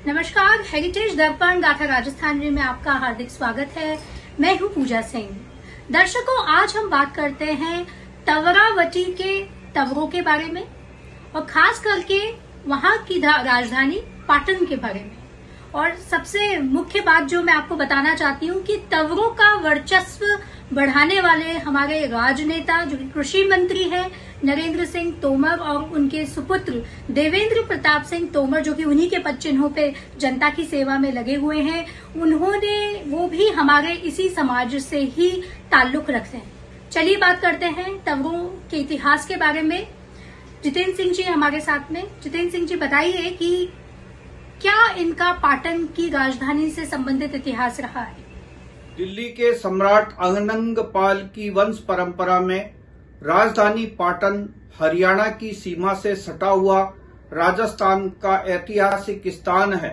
नमस्कार, हेरिटेज दर्पण गाथा राजस्थान में आपका हार्दिक स्वागत है। मैं हूं पूजा सिंह। दर्शकों, आज हम बात करते हैं तवरावटी के तवरों के बारे में और खास करके वहां की राजधानी पाटन के बारे में। और सबसे मुख्य बात जो मैं आपको बताना चाहती हूँ कि तवरों का वर्चस्व बढ़ाने वाले हमारे राजनेता जो कृषि मंत्री हैं नरेंद्र सिंह तोमर और उनके सुपुत्र देवेंद्र प्रताप सिंह तोमर, जो कि उन्हीं के पद चिन्हों पे जनता की सेवा में लगे हुए हैं, वो भी हमारे इसी समाज से ही ताल्लुक रखते हैं। चलिए बात करते हैं तवरों के इतिहास के बारे में। जितेंद्र सिंह जी हमारे साथ में। जितेंद्र सिंह जी, बताइए कि क्या इनका पाटन की राजधानी से संबंधित इतिहास रहा है? दिल्ली के सम्राट अनंगपाल की वंश परंपरा में राजधानी पाटन हरियाणा की सीमा से सटा हुआ राजस्थान का ऐतिहासिक स्थान है।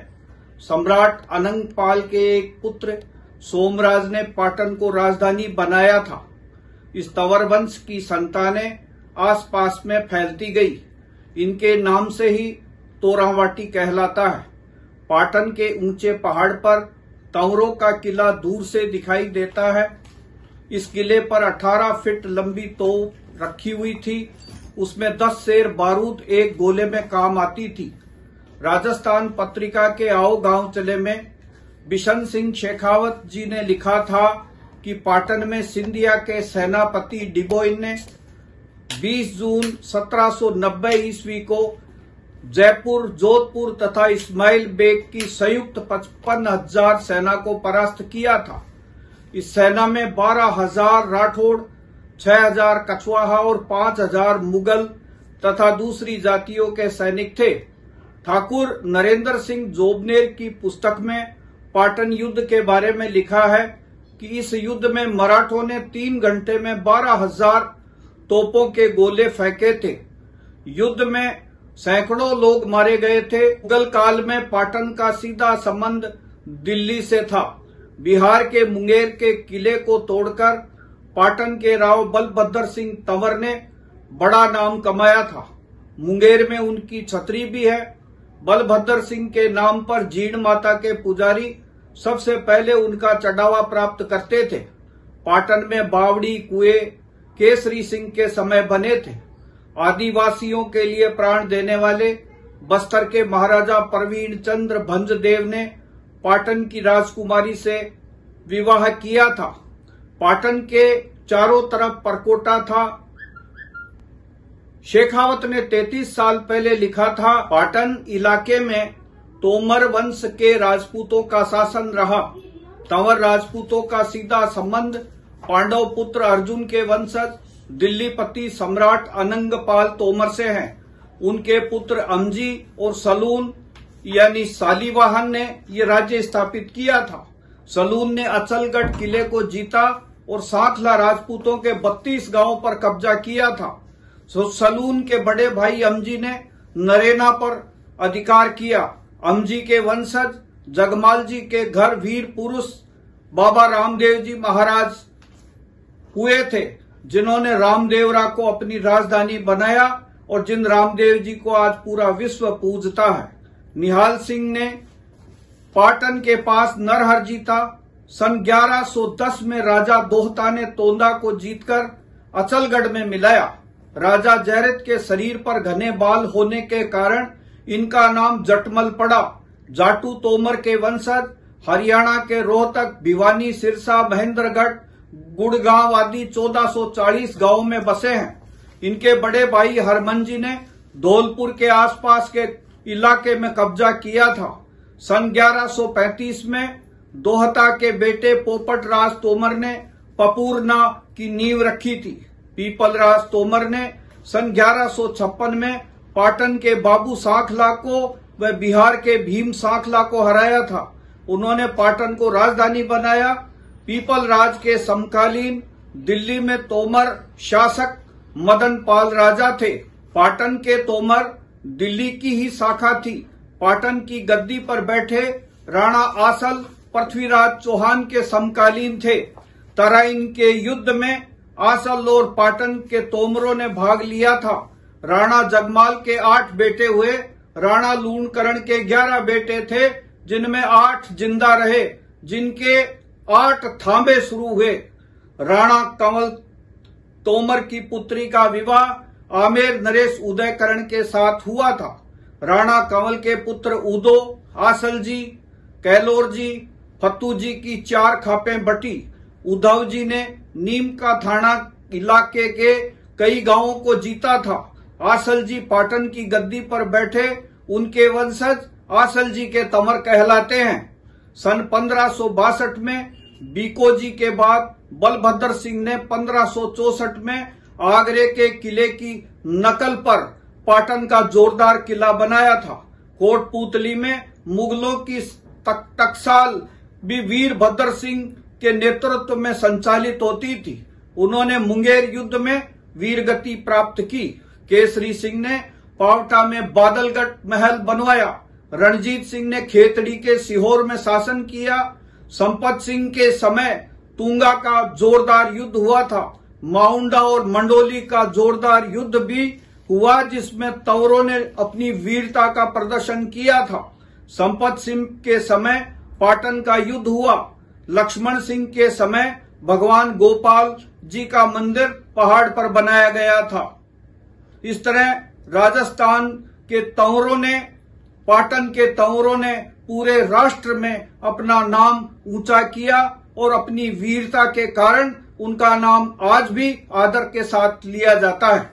सम्राट अनंगपाल के एक पुत्र सोमराज ने पाटन को राजधानी बनाया था। इस तंवर वंश की संतानें आसपास में फैलती गई। इनके नाम से ही तोरावाटी कहलाता है। पाटन के ऊंचे पहाड़ पर तंवरों का किला दूर से दिखाई देता है। इस किले पर 18 फीट लंबी तोप रखी हुई थी। उसमें 10 सेर बारूद एक गोले में काम आती थी। राजस्थान पत्रिका के आओ गांव चले में बिशन सिंह शेखावत जी ने लिखा था कि पाटन में सिंधिया के सेनापति डिबोइन ने 20 जून 1790 ईस्वी को जयपुर, जोधपुर तथा इस्माइल बेग की संयुक्त 55,000 सेना को परास्त किया था। इस सेना में 12,000 राठौड़, 6,000 कछवाहा और 5,000 मुगल तथा दूसरी जातियों के सैनिक थे। ठाकुर नरेंद्र सिंह जोबनेर की पुस्तक में पाटन युद्ध के बारे में लिखा है कि इस युद्ध में मराठों ने 3 घंटे में 12,000 तोपों के गोले फेंके थे। युद्ध में सैकड़ों लोग मारे गए थे। मुगल काल में पाटन का सीधा संबंध दिल्ली से था। बिहार के मुंगेर के किले को तोड़कर पाटन के राव बलभद्र सिंह तंवर ने बड़ा नाम कमाया था। मुंगेर में उनकी छतरी भी है। बलभद्र सिंह के नाम पर जीण माता के पुजारी सबसे पहले उनका चढ़ावा प्राप्त करते थे। पाटन में बावड़ी कुएं केसरी सिंह के समय बने थे। आदिवासियों के लिए प्राण देने वाले बस्तर के महाराजा प्रवीण चंद्र भंजदेव ने पाटन की राजकुमारी से विवाह किया था। पाटन के चारों तरफ परकोटा था। शेखावत ने 33 साल पहले लिखा था, पाटन इलाके में तोमर वंश के राजपूतों का शासन रहा। तंवर राजपूतों का सीधा संबंध पांडव पुत्र अर्जुन के वंशज दिल्लीपति सम्राट अनंगपाल तोमर से हैं। उनके पुत्र अमजी और सलून यानी सालीवाहन ने ये राज्य स्थापित किया था। सलून ने अचलगढ़ किले को जीता और सांखला राजपूतों के 32 गांवों पर कब्जा किया था। सलून के बड़े भाई अमजी ने नरेना पर अधिकार किया। अमजी के वंशज जगमाल जी के घर वीर पुरुष बाबा रामदेव जी महाराज हुए थे, जिन्होंने रामदेवरा को अपनी राजधानी बनाया और जिन रामदेव जी को आज पूरा विश्व पूजता है। निहाल सिंह ने पाटन के पास नरहर जीता। सन 1110 में राजा दोहता ने तोंदा को जीतकर अचलगढ़ में मिलाया। राजा जयरथ के शरीर पर घने बाल होने के कारण इनका नाम जटमल पड़ा। जाटू तोमर के वंशज हरियाणा के रोहतक, भिवानी, सिरसा, महेंद्रगढ़, गुड़गांव आदि 1440 गांवों में बसे हैं। इनके बड़े भाई हरमनजी ने धौलपुर के आसपास के इलाके में कब्जा किया था। सन 1135 में दोहता के बेटे पोपट राज तोमर ने पपूरना की नींव रखी थी। पीपल राज तोमर ने सन 1156 में पाटन के बाबू सांखला को व बिहार के भीम सांखला को हराया था। उन्होंने पाटन को राजधानी बनाया। पीपल राज के समकालीन दिल्ली में तोमर शासक मदन पाल राजा थे। पाटन के तोमर दिल्ली की ही शाखा थी। पाटन की गद्दी पर बैठे राणा आसल पृथ्वीराज चौहान के समकालीन थे। तराइन के युद्ध में आसल और पाटन के तोमरों ने भाग लिया था। राणा जगमाल के 8 बेटे हुए राणा लूणकरण के 11 बेटे थे, जिनमें 8 जिंदा रहे, जिनके 8 थांबे शुरू हुए। राणा कंवल तोमर की पुत्री का विवाह आमेर नरेश उदयकरण के साथ हुआ था। राणा कंवल के पुत्र उदो, आसलजी, कैलोरजी, फत्तूजी की 4 खापें बटी। उद्धव जी ने नीम का थाना इलाके के कई गांवों को जीता था। आसलजी पाटन की गद्दी पर बैठे, उनके वंशज आसलजी के तमर कहलाते हैं। सन 1562 में बीकोजी के बाद बलभद्र सिंह ने 1564 में आगरे के किले की नकल पर पाटन का जोरदार किला बनाया था। कोटपुतली में मुगलों की टकसाल भी वीरभद्र सिंह के नेतृत्व में संचालित होती थी। उन्होंने मुंगेर युद्ध में वीरगति प्राप्त की। केसरी सिंह ने पावटा में बादलगढ़ महल बनवाया। रणजीत सिंह ने खेतड़ी के सीहोर में शासन किया। संपत सिंह के समय तुंगा का जोरदार युद्ध हुआ था। माउंडा और मंडोली का जोरदार युद्ध भी हुआ, जिसमें तंवरों ने अपनी वीरता का प्रदर्शन किया था। संपत सिंह के समय पाटन का युद्ध हुआ। लक्ष्मण सिंह के समय भगवान गोपाल जी का मंदिर पहाड़ पर बनाया गया था। इस तरह राजस्थान के तंवरों ने, पाटन के तंवरों ने पूरे राष्ट्र में अपना नाम ऊंचा किया और अपनी वीरता के कारण उनका नाम आज भी आदर के साथ लिया जाता है।